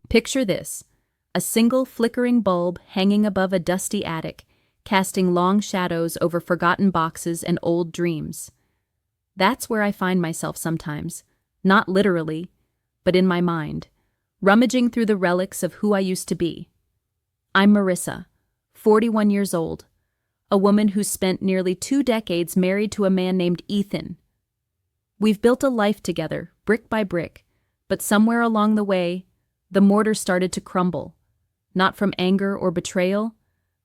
Picture this: a single flickering bulb hanging above a dusty attic, casting long shadows over forgotten boxes and old dreams. That's where I find myself sometimes, not literally, but in my mind, rummaging through the relics of who I used to be. I'm Marissa, 41 years old, a woman who's spent nearly 2 decades married to a man named Ethan. We've built a life together, brick by brick, but somewhere along the way, the mortar started to crumble, not from anger or betrayal,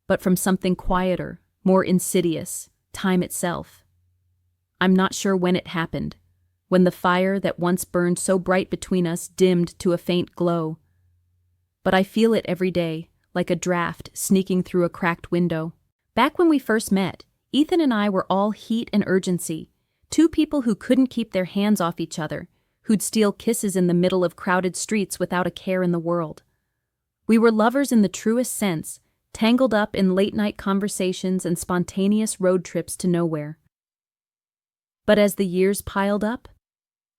but from something quieter, more insidious, time itself. I'm not sure when it happened, when the fire that once burned so bright between us dimmed to a faint glow. But I feel it every day, like a draft sneaking through a cracked window. Back when we first met, Ethan and I were all heat and urgency, two people who couldn't keep their hands off each other, who'd steal kisses in the middle of crowded streets without a care in the world. We were lovers in the truest sense, tangled up in late-night conversations and spontaneous road trips to nowhere. But as the years piled up,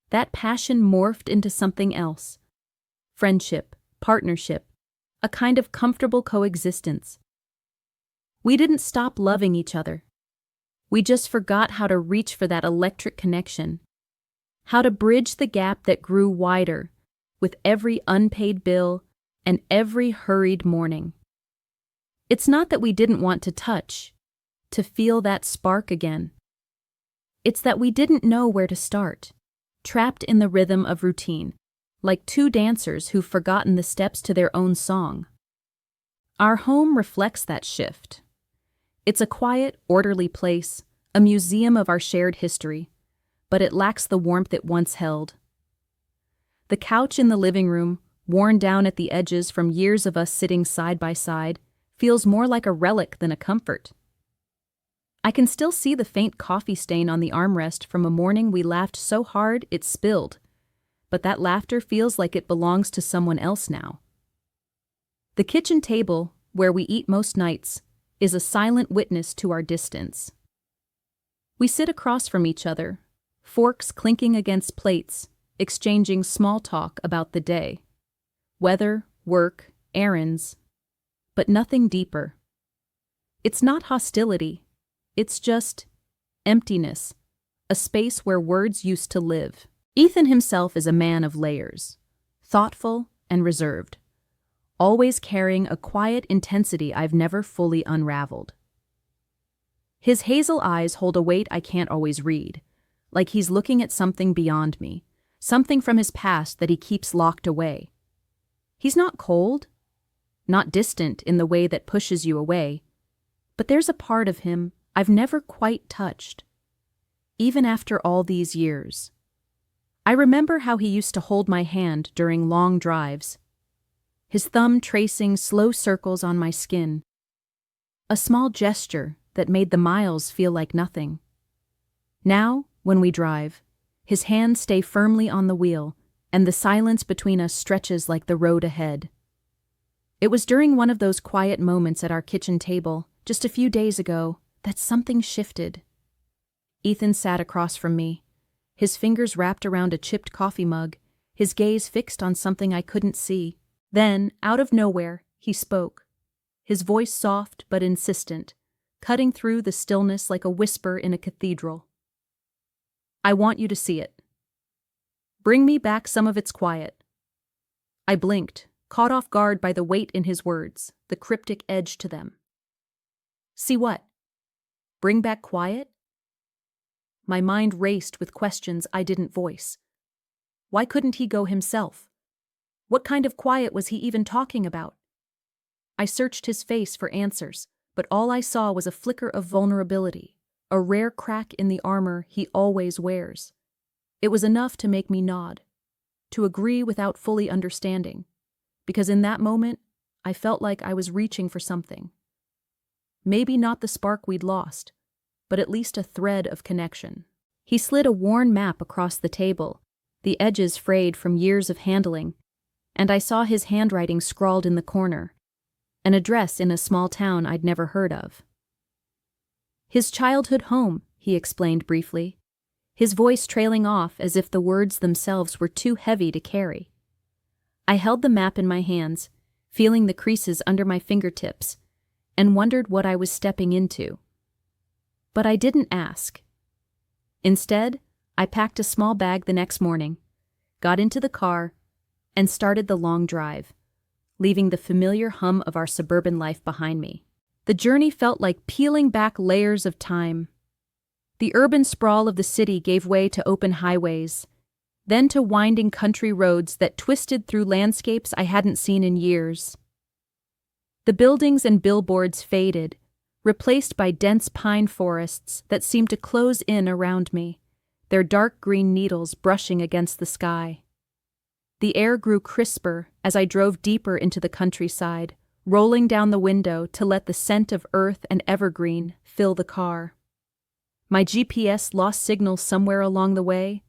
that passion morphed into something else. Friendship, partnership, a kind of comfortable coexistence. We didn't stop loving each other. We just forgot how to reach for that electric connection, how to bridge the gap that grew wider with every unpaid bill and every hurried morning. It's not that we didn't want to touch, to feel that spark again. It's that we didn't know where to start, trapped in the rhythm of routine, like two dancers who've forgotten the steps to their own song. Our home reflects that shift. It's a quiet, orderly place, a museum of our shared history, but it lacks the warmth it once held. The couch in the living room, worn down at the edges from years of us sitting side by side, feels more like a relic than a comfort. I can still see the faint coffee stain on the armrest from a morning we laughed so hard it spilled, but that laughter feels like it belongs to someone else now. The kitchen table, where we eat most nights, is a silent witness to our distance. We sit across from each other, forks clinking against plates, exchanging small talk about the day. Weather, work, errands, but nothing deeper. It's not hostility, it's just emptiness, a space where words used to live. Ethan himself is a man of layers, thoughtful and reserved, always carrying a quiet intensity I've never fully unraveled. His hazel eyes hold a weight I can't always read, like he's looking at something beyond me, something from his past that he keeps locked away. He's not cold, not distant in the way that pushes you away, but there's a part of him I've never quite touched, even after all these years. I remember how he used to hold my hand during long drives, his thumb tracing slow circles on my skin, a small gesture that made the miles feel like nothing. Now, when we drive, his hands stay firmly on the wheel, and the silence between us stretches like the road ahead. It was during one of those quiet moments at our kitchen table, just a few days ago, that something shifted. Ethan sat across from me, his fingers wrapped around a chipped coffee mug, his gaze fixed on something I couldn't see. Then, out of nowhere, he spoke, his voice soft but insistent, cutting through the stillness like a whisper in a cathedral. "I want you to see it. Bring me back some of its quiet." I blinked, caught off guard by the weight in his words, the cryptic edge to them. "See what? Bring back quiet?" My mind raced with questions I didn't voice. Why couldn't he go himself? What kind of quiet was he even talking about? I searched his face for answers, but all I saw was a flicker of vulnerability, a rare crack in the armor he always wears. It was enough to make me nod, to agree without fully understanding, because in that moment, I felt like I was reaching for something. Maybe not the spark we'd lost, but at least a thread of connection. He slid a worn map across the table, the edges frayed from years of handling, and I saw his handwriting scrawled in the corner, an address in a small town I'd never heard of. His childhood home, he explained briefly, his voice trailing off as if the words themselves were too heavy to carry. I held the map in my hands, feeling the creases under my fingertips, and wondered what I was stepping into. But I didn't ask. Instead, I packed a small bag the next morning, got into the car, and started the long drive, leaving the familiar hum of our suburban life behind me. The journey felt like peeling back layers of time. The urban sprawl of the city gave way to open highways, then to winding country roads that twisted through landscapes I hadn't seen in years. The buildings and billboards faded, replaced by dense pine forests that seemed to close in around me, their dark green needles brushing against the sky. The air grew crisper as I drove deeper into the countryside, rolling down the window to let the scent of earth and evergreen fill the car. My GPS lost signal somewhere along the way,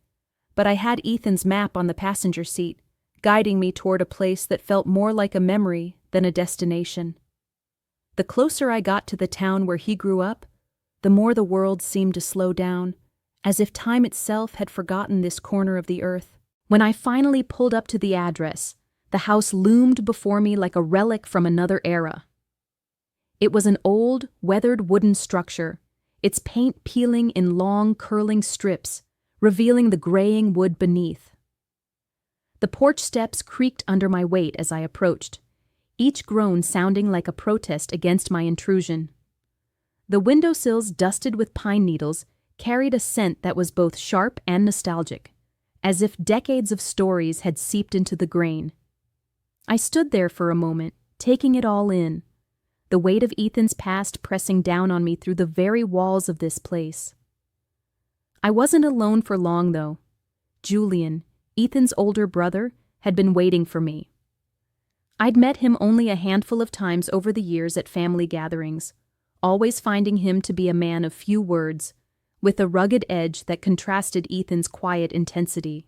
but I had Ethan's map on the passenger seat, guiding me toward a place that felt more like a memory than a destination. The closer I got to the town where he grew up, the more the world seemed to slow down, as if time itself had forgotten this corner of the earth. When I finally pulled up to the address, the house loomed before me like a relic from another era. It was an old, weathered wooden structure, its paint peeling in long, curling strips, revealing the graying wood beneath. The porch steps creaked under my weight as I approached, each groan sounding like a protest against my intrusion. The windowsills dusted with pine needles carried a scent that was both sharp and nostalgic, as if decades of stories had seeped into the grain. I stood there for a moment, taking it all in, the weight of Ethan's past pressing down on me through the very walls of this place. I wasn't alone for long, though. Julian, Ethan's older brother, had been waiting for me. I'd met him only a handful of times over the years at family gatherings, always finding him to be a man of few words, with a rugged edge that contrasted Ethan's quiet intensity.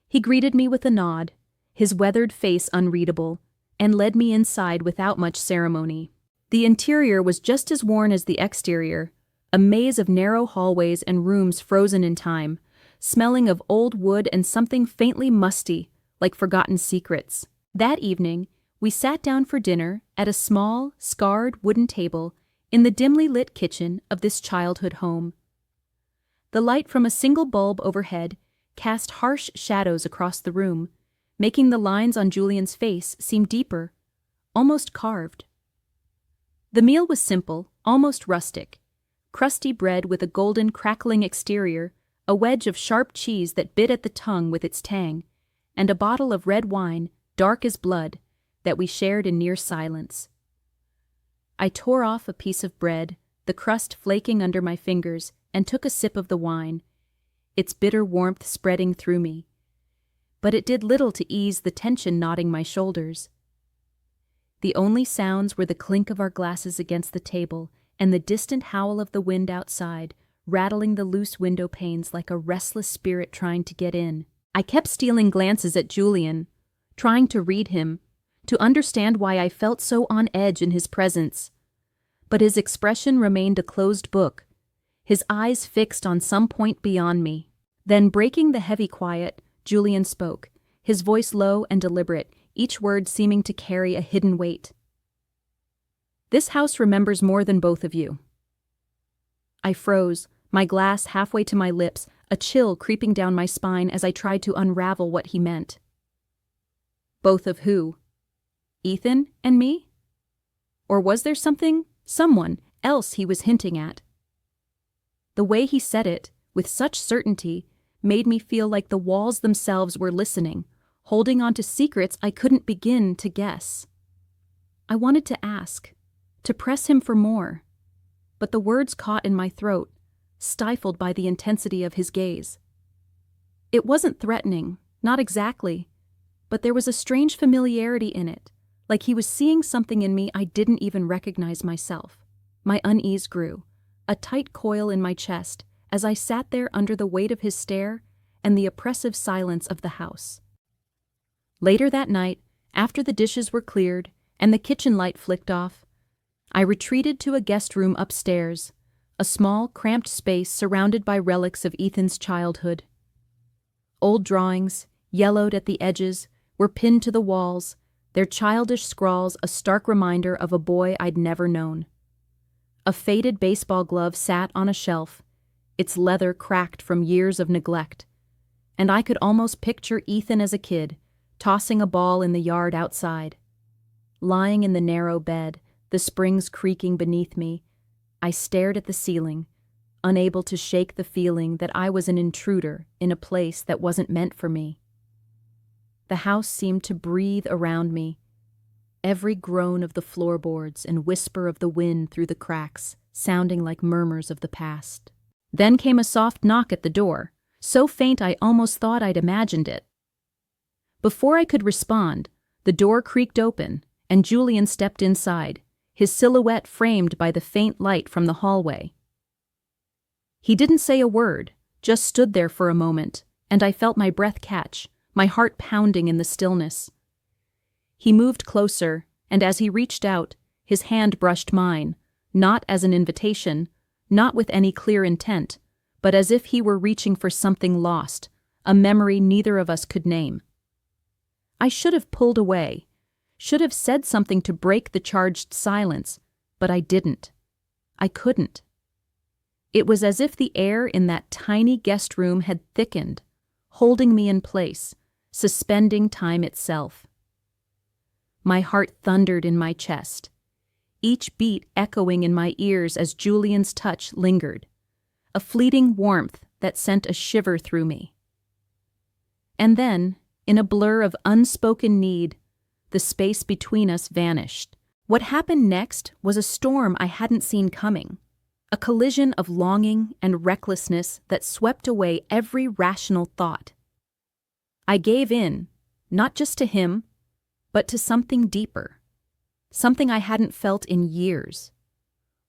He greeted me with a nod, his weathered face unreadable, and led me inside without much ceremony. The interior was just as worn as the exterior, a maze of narrow hallways and rooms frozen in time, smelling of old wood and something faintly musty, like forgotten secrets. That evening, we sat down for dinner at a small, scarred wooden table in the dimly lit kitchen of this childhood home. The light from a single bulb overhead cast harsh shadows across the room, making the lines on Julian's face seem deeper, almost carved. The meal was simple, almost rustic. Crusty bread with a golden, crackling exterior, a wedge of sharp cheese that bit at the tongue with its tang, and a bottle of red wine, dark as blood, that we shared in near silence. I tore off a piece of bread, the crust flaking under my fingers, and took a sip of the wine, its bitter warmth spreading through me. But it did little to ease the tension knotting my shoulders. The only sounds were the clink of our glasses against the table and the distant howl of the wind outside, rattling the loose window panes like a restless spirit trying to get in. I kept stealing glances at Julian, trying to read him, to understand why I felt so on edge in his presence. But his expression remained a closed book, his eyes fixed on some point beyond me. Then, breaking the heavy quiet, Julian spoke, his voice low and deliberate, each word seeming to carry a hidden weight. "This house remembers more than both of you." I froze, my glass halfway to my lips, a chill creeping down my spine as I tried to unravel what he meant. Both of who? Ethan and me? Or was there someone else he was hinting at? The way he said it, with such certainty, made me feel like the walls themselves were listening, holding on to secrets I couldn't begin to guess. I wanted to ask, to press him for more, but the words caught in my throat, stifled by the intensity of his gaze. It wasn't threatening, not exactly, but there was a strange familiarity in it, like he was seeing something in me I didn't even recognize myself. My unease grew, a tight coil in my chest, as I sat there under the weight of his stare and the oppressive silence of the house. Later that night, after the dishes were cleared and the kitchen light flicked off, I retreated to a guest room upstairs, a small, cramped space surrounded by relics of Ethan's childhood. Old drawings, yellowed at the edges, were pinned to the walls, their childish scrawls a stark reminder of a boy I'd never known. A faded baseball glove sat on a shelf, its leather cracked from years of neglect, and I could almost picture Ethan as a kid, tossing a ball in the yard outside. Lying in the narrow bed, the springs creaking beneath me, I stared at the ceiling, unable to shake the feeling that I was an intruder in a place that wasn't meant for me. The house seemed to breathe around me, every groan of the floorboards and whisper of the wind through the cracks, sounding like murmurs of the past. Then came a soft knock at the door, so faint I almost thought I'd imagined it. Before I could respond, the door creaked open, and Julian stepped inside, his silhouette framed by the faint light from the hallway. He didn't say a word, just stood there for a moment, and I felt my breath catch, my heart pounding in the stillness. He moved closer, and as he reached out, his hand brushed mine, not as an invitation, not with any clear intent, but as if he were reaching for something lost, a memory neither of us could name. I should have pulled away, should have said something to break the charged silence, but I didn't. I couldn't. It was as if the air in that tiny guest room had thickened, holding me in place, suspending time itself. My heart thundered in my chest, each beat echoing in my ears as Julian's touch lingered, a fleeting warmth that sent a shiver through me. And then, in a blur of unspoken need, the space between us vanished. What happened next was a storm I hadn't seen coming, a collision of longing and recklessness that swept away every rational thought. I gave in, not just to him, but to something deeper, something I hadn't felt in years.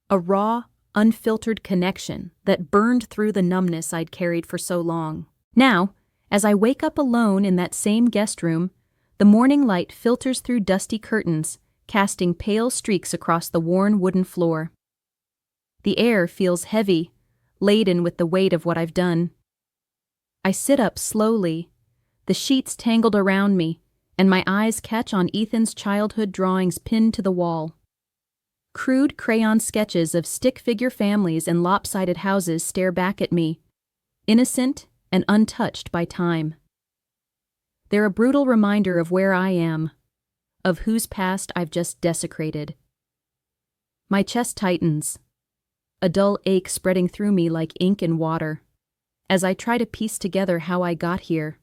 A raw, unfiltered connection that burned through the numbness I'd carried for so long. Now, as I wake up alone in that same guest room, the morning light filters through dusty curtains, casting pale streaks across the worn wooden floor. The air feels heavy, laden with the weight of what I've done. I sit up slowly, the sheets tangled around me, and my eyes catch on Ethan's childhood drawings pinned to the wall. Crude crayon sketches of stick-figure families and lopsided houses stare back at me, innocent and untouched by time. They're a brutal reminder of where I am, of whose past I've just desecrated. My chest tightens, a dull ache spreading through me like ink in water, as I try to piece together how I got here,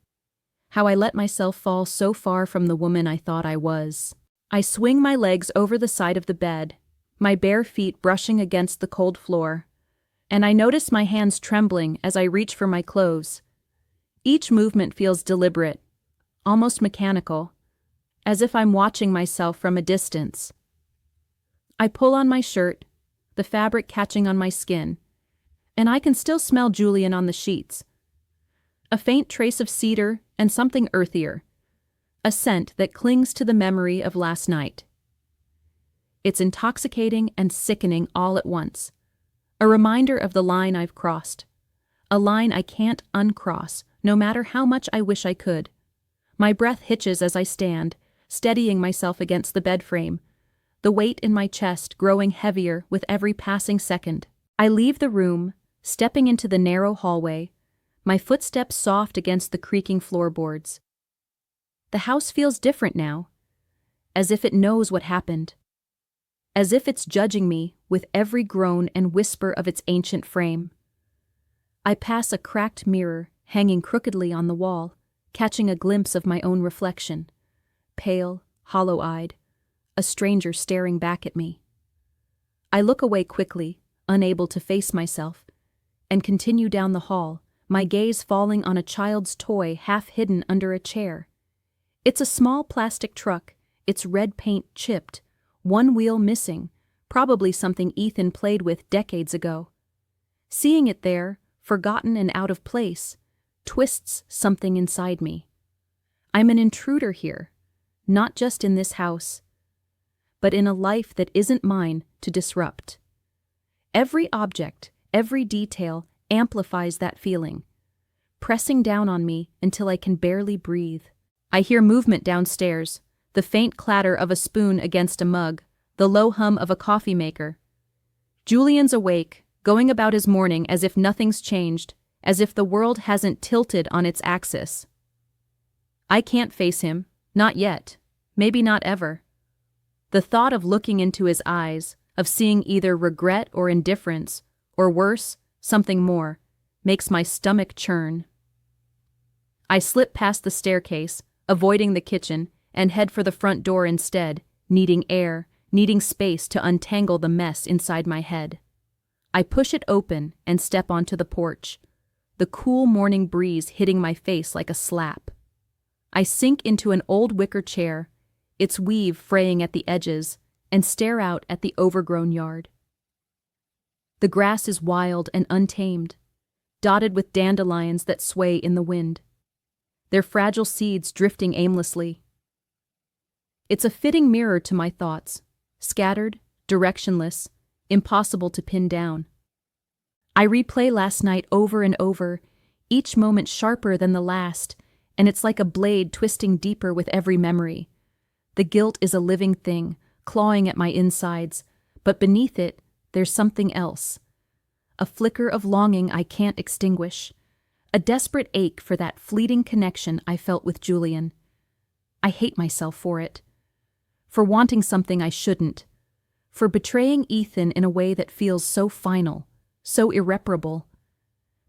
how I let myself fall so far from the woman I thought I was. I swing my legs over the side of the bed, my bare feet brushing against the cold floor, and I notice my hands trembling as I reach for my clothes. Each movement feels deliberate, almost mechanical, as if I'm watching myself from a distance. I pull on my shirt, the fabric catching on my skin, and I can still smell Julian on the sheets. A faint trace of cedar and something earthier, a scent that clings to the memory of last night. It's intoxicating and sickening all at once, a reminder of the line I've crossed, a line I can't uncross, no matter how much I wish I could. My breath hitches as I stand, steadying myself against the bed frame, the weight in my chest growing heavier with every passing second. I leave the room, stepping into the narrow hallway, my footsteps soft against the creaking floorboards. The house feels different now, as if it knows what happened, as if it's judging me with every groan and whisper of its ancient frame. I pass a cracked mirror hanging crookedly on the wall, catching a glimpse of my own reflection, pale, hollow-eyed, a stranger staring back at me. I look away quickly, unable to face myself, and continue down the hall, my gaze falling on a child's toy half hidden under a chair. It's a small plastic truck, its red paint chipped, one wheel missing, probably something Ethan played with decades ago. Seeing it there, forgotten and out of place, twists something inside me. I'm an intruder here, not just in this house, but in a life that isn't mine to disrupt. Every object, every detail amplifies that feeling, pressing down on me until I can barely breathe. I hear movement downstairs, the faint clatter of a spoon against a mug, the low hum of a coffee maker. Julian's awake, going about his morning as if nothing's changed, as if the world hasn't tilted on its axis. I can't face him, not yet, maybe not ever. The thought of looking into his eyes, of seeing either regret or indifference, or worse, something more, makes my stomach churn. I slip past the staircase, avoiding the kitchen, and head for the front door instead, needing air, needing space to untangle the mess inside my head. I push it open and step onto the porch, the cool morning breeze hitting my face like a slap. I sink into an old wicker chair, its weave fraying at the edges, and stare out at the overgrown yard. The grass is wild and untamed, dotted with dandelions that sway in the wind, their fragile seeds drifting aimlessly. It's a fitting mirror to my thoughts, scattered, directionless, impossible to pin down. I replay last night over and over, each moment sharper than the last, and it's like a blade twisting deeper with every memory. The guilt is a living thing, clawing at my insides, but beneath it, there's something else. A flicker of longing I can't extinguish. A desperate ache for that fleeting connection I felt with Julian. I hate myself for it. For wanting something I shouldn't. For betraying Ethan in a way that feels so final, so irreparable.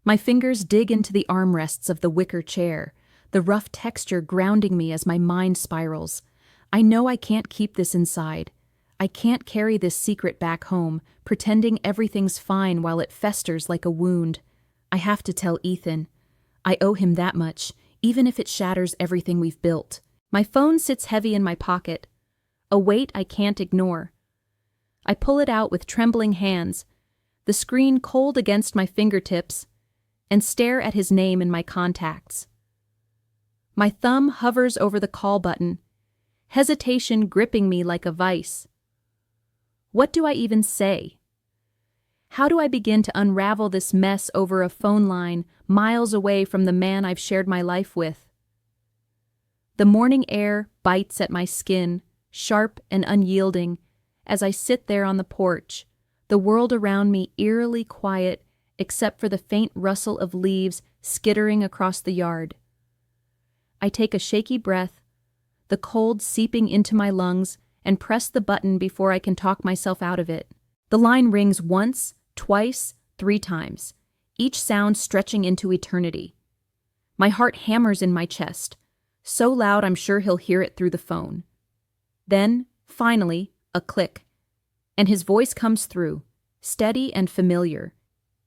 My fingers dig into the armrests of the wicker chair, the rough texture grounding me as my mind spirals. I know I can't keep this inside. I can't carry this secret back home, pretending everything's fine while it festers like a wound. I have to tell Ethan. I owe him that much, even if it shatters everything we've built. My phone sits heavy in my pocket, a weight I can't ignore. I pull it out with trembling hands, the screen cold against my fingertips, and stare at his name in my contacts. My thumb hovers over the call button, hesitation gripping me like a vice. What do I even say? How do I begin to unravel this mess over a phone line miles away from the man I've shared my life with? The morning air bites at my skin, sharp and unyielding, as I sit there on the porch, the world around me eerily quiet except for the faint rustle of leaves skittering across the yard. I take a shaky breath, the cold seeping into my lungs, and press the button before I can talk myself out of it. The line rings once, twice, 3 times, each sound stretching into eternity. My heart hammers in my chest, so loud I'm sure he'll hear it through the phone. Then, finally, a click, and his voice comes through, steady and familiar,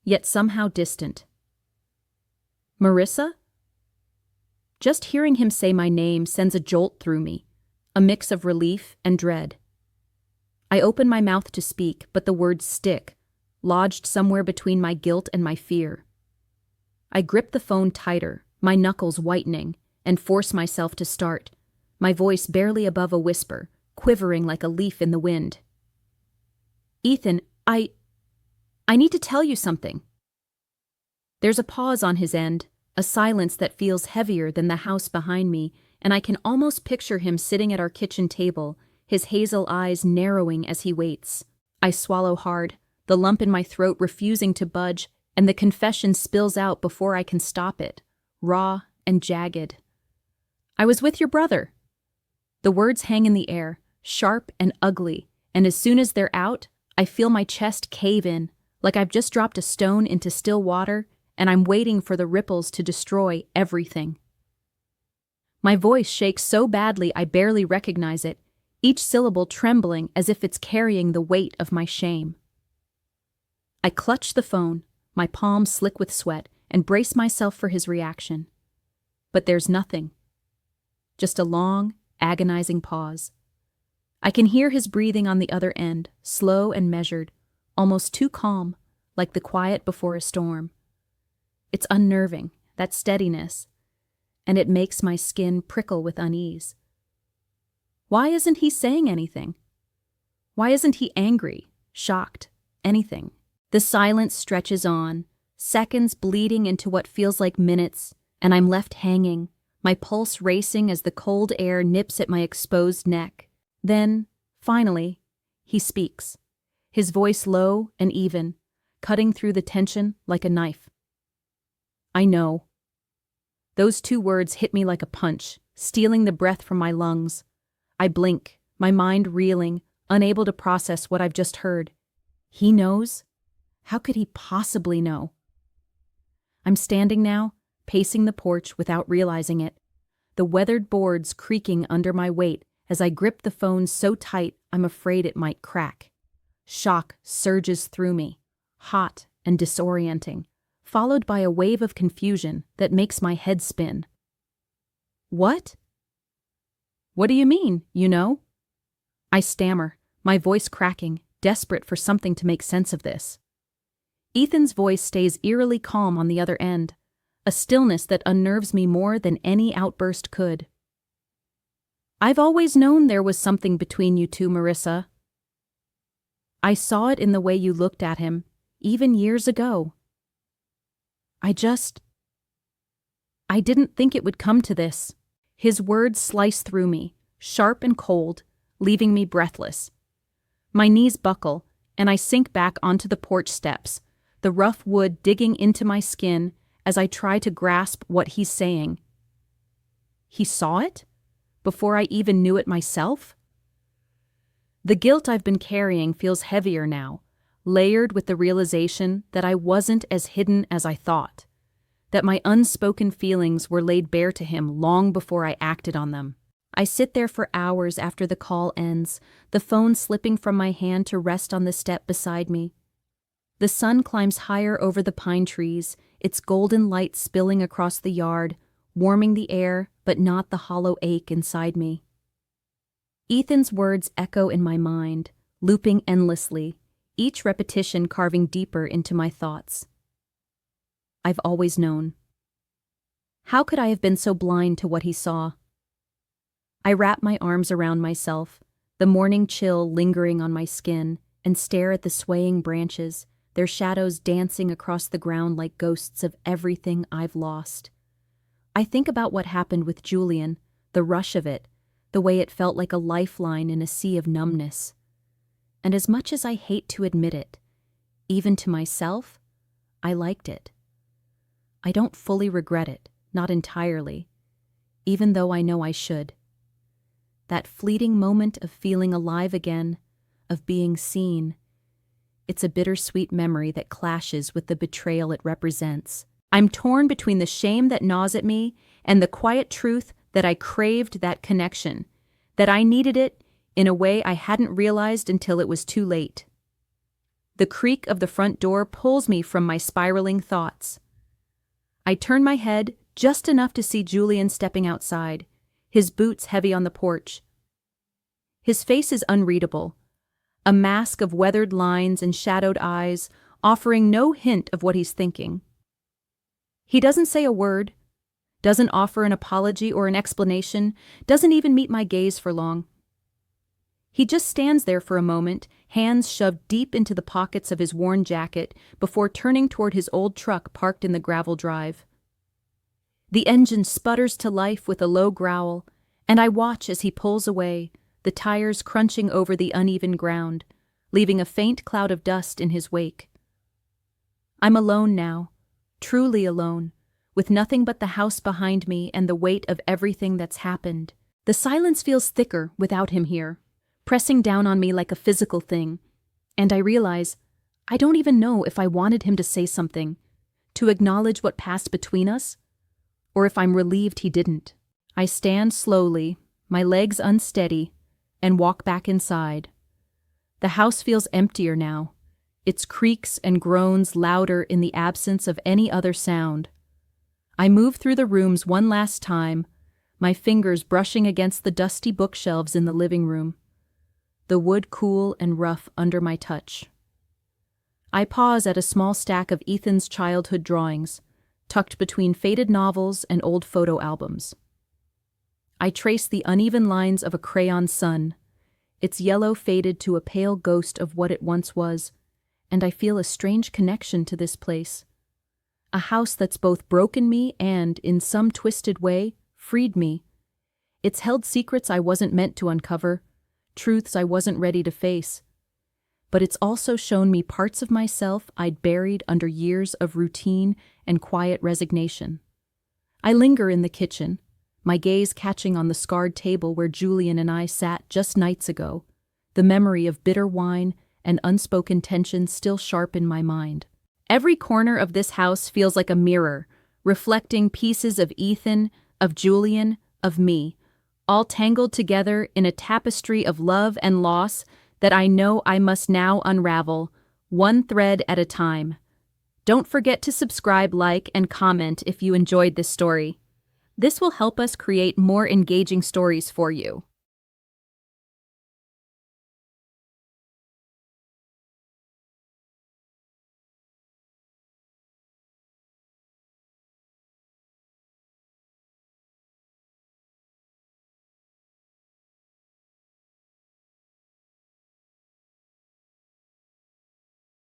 yet somehow distant. Marissa? Just hearing him say my name sends a jolt through me, a mix of relief and dread. I open my mouth to speak, but the words stick, lodged somewhere between my guilt and my fear. I grip the phone tighter, my knuckles whitening, and force myself to start, my voice barely above a whisper, quivering like a leaf in the wind. Ethan, I need to tell you something. There's a pause on his end, a silence that feels heavier than the house behind me, and I can almost picture him sitting at our kitchen table, his hazel eyes narrowing as he waits. I swallow hard, the lump in my throat refusing to budge, and the confession spills out before I can stop it, raw and jagged. I was with your brother. The words hang in the air, sharp and ugly, and as soon as they're out, I feel my chest cave in, like I've just dropped a stone into still water, and I'm waiting for the ripples to destroy everything. My voice shakes so badly I barely recognize it, each syllable trembling as if it's carrying the weight of my shame. I clutch the phone, my palms slick with sweat, and brace myself for his reaction. But there's nothing. Just a long, agonizing pause. I can hear his breathing on the other end, slow and measured, almost too calm, like the quiet before a storm. It's unnerving, that steadiness, and it makes my skin prickle with unease. Why isn't he saying anything? Why isn't he angry, shocked, anything? The silence stretches on, seconds bleeding into what feels like minutes, and I'm left hanging, my pulse racing as the cold air nips at my exposed neck. Then, finally, he speaks, his voice low and even, cutting through the tension like a knife. I know. Those two words hit me like a punch, stealing the breath from my lungs. I blink, my mind reeling, unable to process what I've just heard. He knows? How could he possibly know? I'm standing now, pacing the porch without realizing it, the weathered boards creaking under my weight as I grip the phone so tight I'm afraid it might crack. Shock surges through me, hot and disorienting, followed by a wave of confusion that makes my head spin. What? What do you mean, you know? I stammer, my voice cracking, desperate for something to make sense of this. Ethan's voice stays eerily calm on the other end, a stillness that unnerves me more than any outburst could. I've always known there was something between you two, Marissa. I saw it in the way you looked at him, even years ago. I didn't think it would come to this. His words slice through me, sharp and cold, leaving me breathless. My knees buckle, and I sink back onto the porch steps, the rough wood digging into my skin as I try to grasp what he's saying. He saw it? Before I even knew it myself? The guilt I've been carrying feels heavier now, layered with the realization that I wasn't as hidden as I thought, that my unspoken feelings were laid bare to him long before I acted on them. I sit there for hours after the call ends, the phone slipping from my hand to rest on the step beside me. The sun climbs higher over the pine trees, its golden light spilling across the yard, warming the air but not the hollow ache inside me. Ethan's words echo in my mind, looping endlessly, each repetition carving deeper into my thoughts. I've always known. How could I have been so blind to what he saw? I wrap my arms around myself, the morning chill lingering on my skin, and stare at the swaying branches, their shadows dancing across the ground like ghosts of everything I've lost. I think about what happened with Julian, the rush of it, the way it felt like a lifeline in a sea of numbness. And as much as I hate to admit it, even to myself, I liked it. I don't fully regret it, not entirely, even though I know I should. That fleeting moment of feeling alive again, of being seen, it's a bittersweet memory that clashes with the betrayal it represents. I'm torn between the shame that gnaws at me and the quiet truth that I craved that connection, that I needed it in a way I hadn't realized until it was too late. The creak of the front door pulls me from my spiraling thoughts. I turn my head just enough to see Julian stepping outside, his boots heavy on the porch. His face is unreadable, a mask of weathered lines and shadowed eyes, offering no hint of what he's thinking. He doesn't say a word, doesn't offer an apology or an explanation, doesn't even meet my gaze for long. He just stands there for a moment, hands shoved deep into the pockets of his worn jacket, before turning toward his old truck parked in the gravel drive. The engine sputters to life with a low growl, and I watch as he pulls away, the tires crunching over the uneven ground, leaving a faint cloud of dust in his wake. I'm alone now, truly alone, with nothing but the house behind me and the weight of everything that's happened. The silence feels thicker without him here, pressing down on me like a physical thing, and I realize I don't even know if I wanted him to say something, to acknowledge what passed between us, or if I'm relieved he didn't. I stand slowly, my legs unsteady, and walk back inside. The house feels emptier now, its creaks and groans louder in the absence of any other sound. I move through the rooms one last time, my fingers brushing against the dusty bookshelves in the living room, the wood cool and rough under my touch. I pause at a small stack of Ethan's childhood drawings, tucked between faded novels and old photo albums. I trace the uneven lines of a crayon sun, its yellow faded to a pale ghost of what it once was, and I feel a strange connection to this place. A house that's both broken me and, in some twisted way, freed me. It's held secrets I wasn't meant to uncover, truths I wasn't ready to face. But it's also shown me parts of myself I'd buried under years of routine and quiet resignation. I linger in the kitchen, my gaze catching on the scarred table where Julian and I sat just nights ago, the memory of bitter wine and unspoken tension still sharp in my mind. Every corner of this house feels like a mirror, reflecting pieces of Ethan, of Julian, of me, all tangled together in a tapestry of love and loss that I know I must now unravel, one thread at a time. Don't forget to subscribe, like, and comment if you enjoyed this story. This will help us create more engaging stories for you.